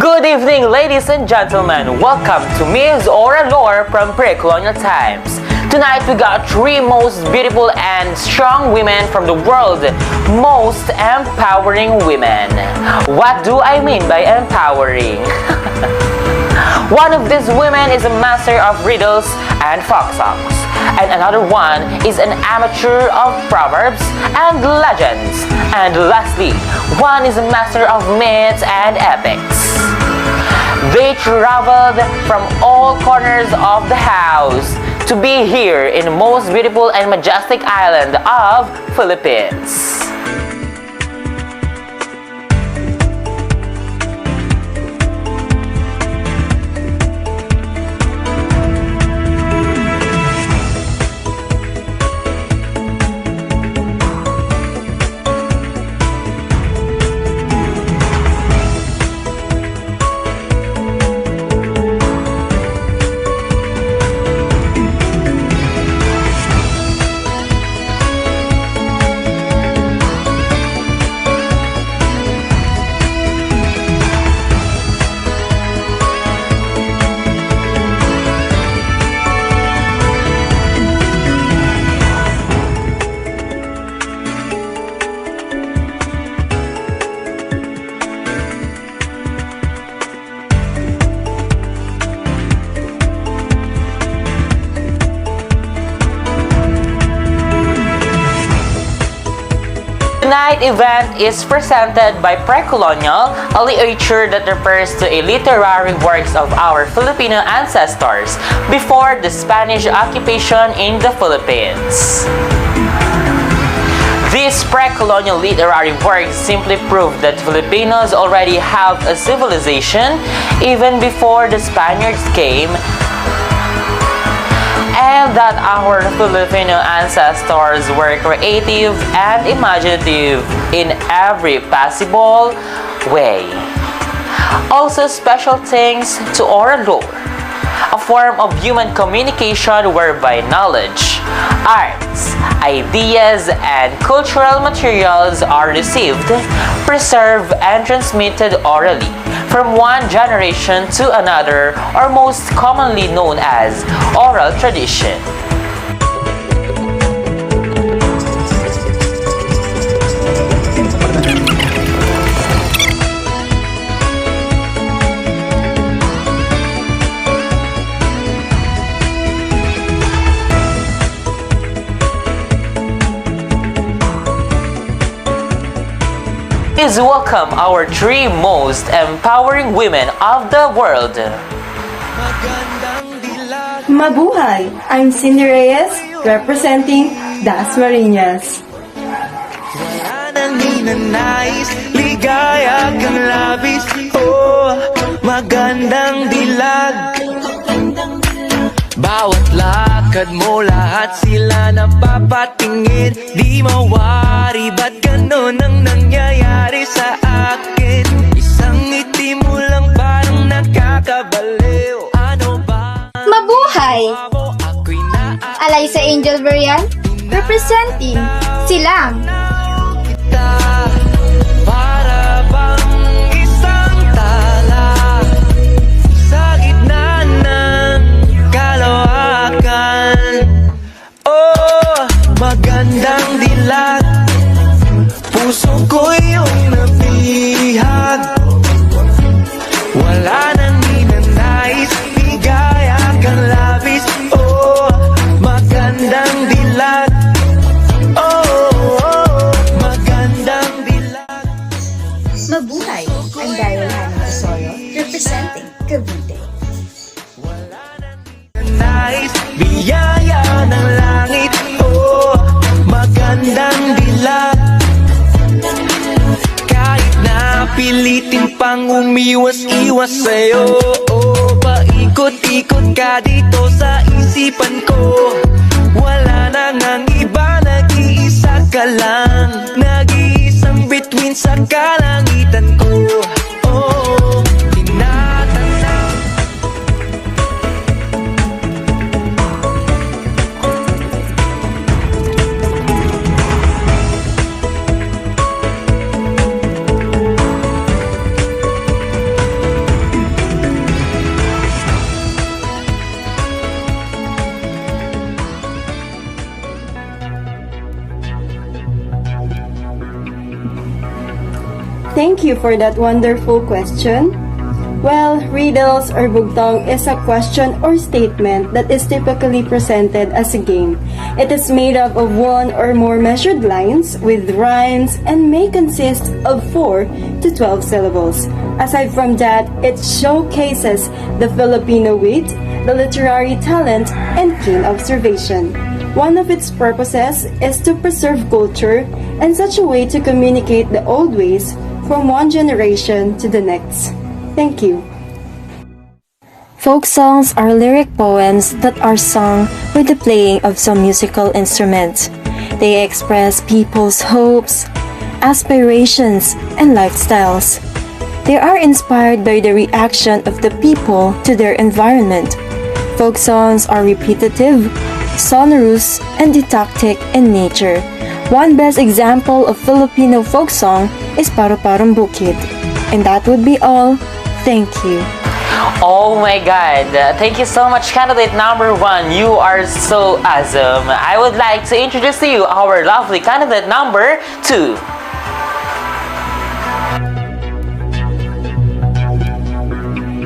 Good evening, ladies and gentlemen. Welcome to Ms. Aura Lore from Pre-Colonial Times. Tonight we got three most beautiful and strong women from the world, most empowering women. What do I mean by empowering? One of these women is a master of riddles and folk songs, and another one is an amateur of proverbs and legends, and lastly, one is a master of myths and epics. They traveled from all corners of the house to be here in the most beautiful and majestic island of Philippines. Tonight's event is presented by Pre-Colonial, a literature that refers to a literary works of our Filipino ancestors before the Spanish occupation in the Philippines. These pre-colonial literary works simply prove that Filipinos already have a civilization even before the Spaniards came, and that our Filipino ancestors were creative and imaginative in every possible way. Also, special thanks to oral lore, a form of human communication whereby knowledge, arts, ideas, and cultural materials are received, preserved, and transmitted orally from one generation to another, or most commonly known as oral tradition. Please welcome our three most empowering women of the world. Mabuhay! I'm Cindy Reyes, representing Das Marinas. Wala nang ninanais, ligaya kang labis. Oh, magandang dilag. Bawat lakad mo, lahat sila napapatingin. Di mawari, ba't ganon ang nangyayari sa akin? Isang ngiti mo lang parang nakakabaliw. Ano ba? Mabuhay! Alay sa Angel Varian, representing Silang. Para bang isang tala sa gitna ng kalawakan. Oh, magandang dilag, puso ko yung nabihag. Wala nang ninanais, ligaya kang labis. Oh, magandang dilag. Oh, magandang dilag. Mabuhay! Ang Daryl Hanong Osorio, representing Cavite. Nais, biyaya ng langit. Oh, magandang dilag. Kahit na pilitin pang umiwas-iwas sa'yo, oh, paikot-ikot ka dito sa isipan ko. Wala nang ang iba, nag-iisa ka lang. Nag-iisang bituin sa kalangitan ko. Oh, tinatanaw. Thank you for that wonderful question. Well, riddles or bugtong is a question or statement that is typically presented as a game. It is made up of one or more measured lines with rhymes and may consist of 4 to 12 syllables. Aside from that, it showcases the Filipino wit, the literary talent, and keen observation. One of its purposes is to preserve culture and such a way to communicate the old ways from one generation to the next. Thank you. Folk songs are lyric poems that are sung with the playing of some musical instrument. They express people's hopes, aspirations, and lifestyles. They are inspired by the reaction of the people to their environment. Folk songs are repetitive, sonorous, and didactic in nature. One best example of Filipino folk song is Paro-Parong Bukid. And that would be all. Thank you. Oh my god, thank you so much, candidate number 1. You are so awesome. I would like to introduce to you our lovely candidate number 2.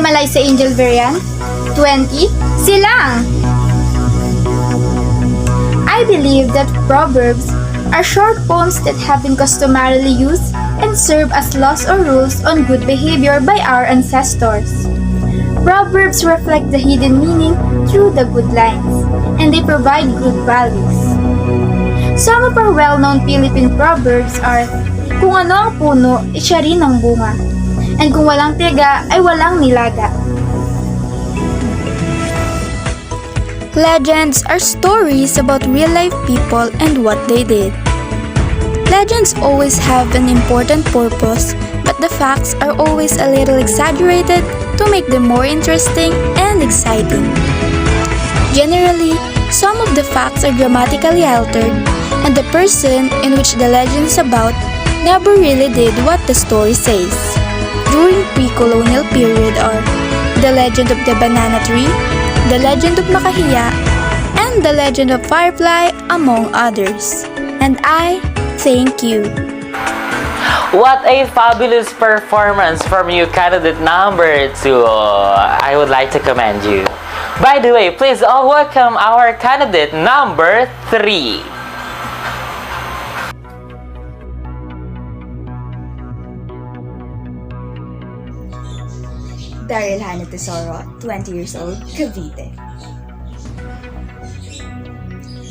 Malay sa Angel Variant. 20. Silang! I believe that proverbs are short poems that have been customarily used and serve as laws or rules on good behavior by our ancestors. Proverbs reflect the hidden meaning through the good lines, and they provide good values. Some of our well-known Philippine proverbs are, kung ano ang puno, siya rin ang bunga. And kung walang tiyaga, ay walang nilaga. Legends are stories about real-life people and what they did. Legends always have an important purpose, but the facts are always a little exaggerated to make them more interesting and exciting. Generally, some of the facts are dramatically altered, and the person in which the legend is about never really did what the story says. During pre-colonial period are the legend of the banana tree, the legend of Makahiya, and the legend of Firefly, among others. And I thank you. What a fabulous performance from you, candidate number 2. I would like to commend you. By the way, please all welcome our candidate number 3. Daryl Hannah Tesoro, 20 years old, Cavite.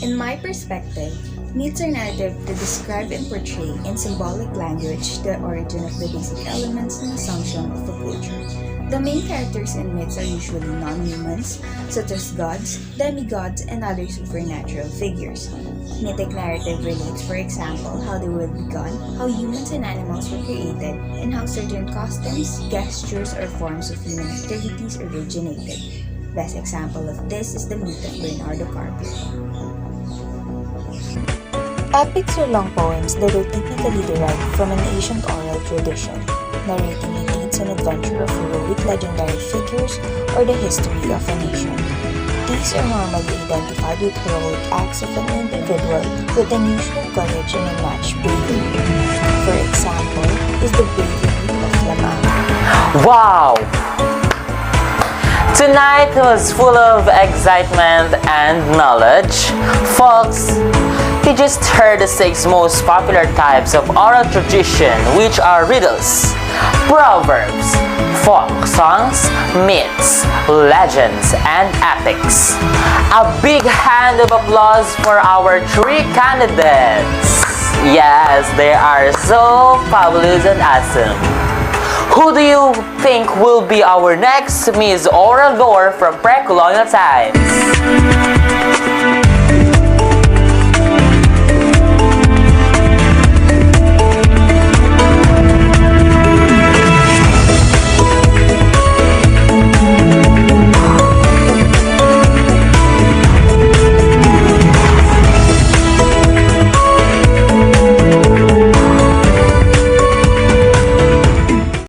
In my perspective, myths are narrative to describe and portray in symbolic language the origin of the basic elements and assumption of a culture. The main characters in myths are usually non-humans, such as gods, demigods, and other supernatural figures. Mythic narrative relates, for example, how the world began, how humans and animals were created, and how certain customs, gestures, or forms of human activities originated. Best example of this is the myth of Bernardo Carpio. Epics are long poems that are typically derived from an ancient oral tradition, narrating the deeds and adventure of heroic legendary figures or the history of a nation. These are normally identified with heroic acts of an individual with unusual courage and unmatched bravery. For example, is the bravery of Lamang. Wow! Tonight was full of excitement and knowledge. Folks, you just heard the 6 most popular types of oral tradition, which are riddles, proverbs, folk songs, myths, legends, and epics. A big hand of applause for our 3 candidates. Yes, they are so fabulous and awesome. Who do you think will be our next Miss Oral Lore from pre-colonial times?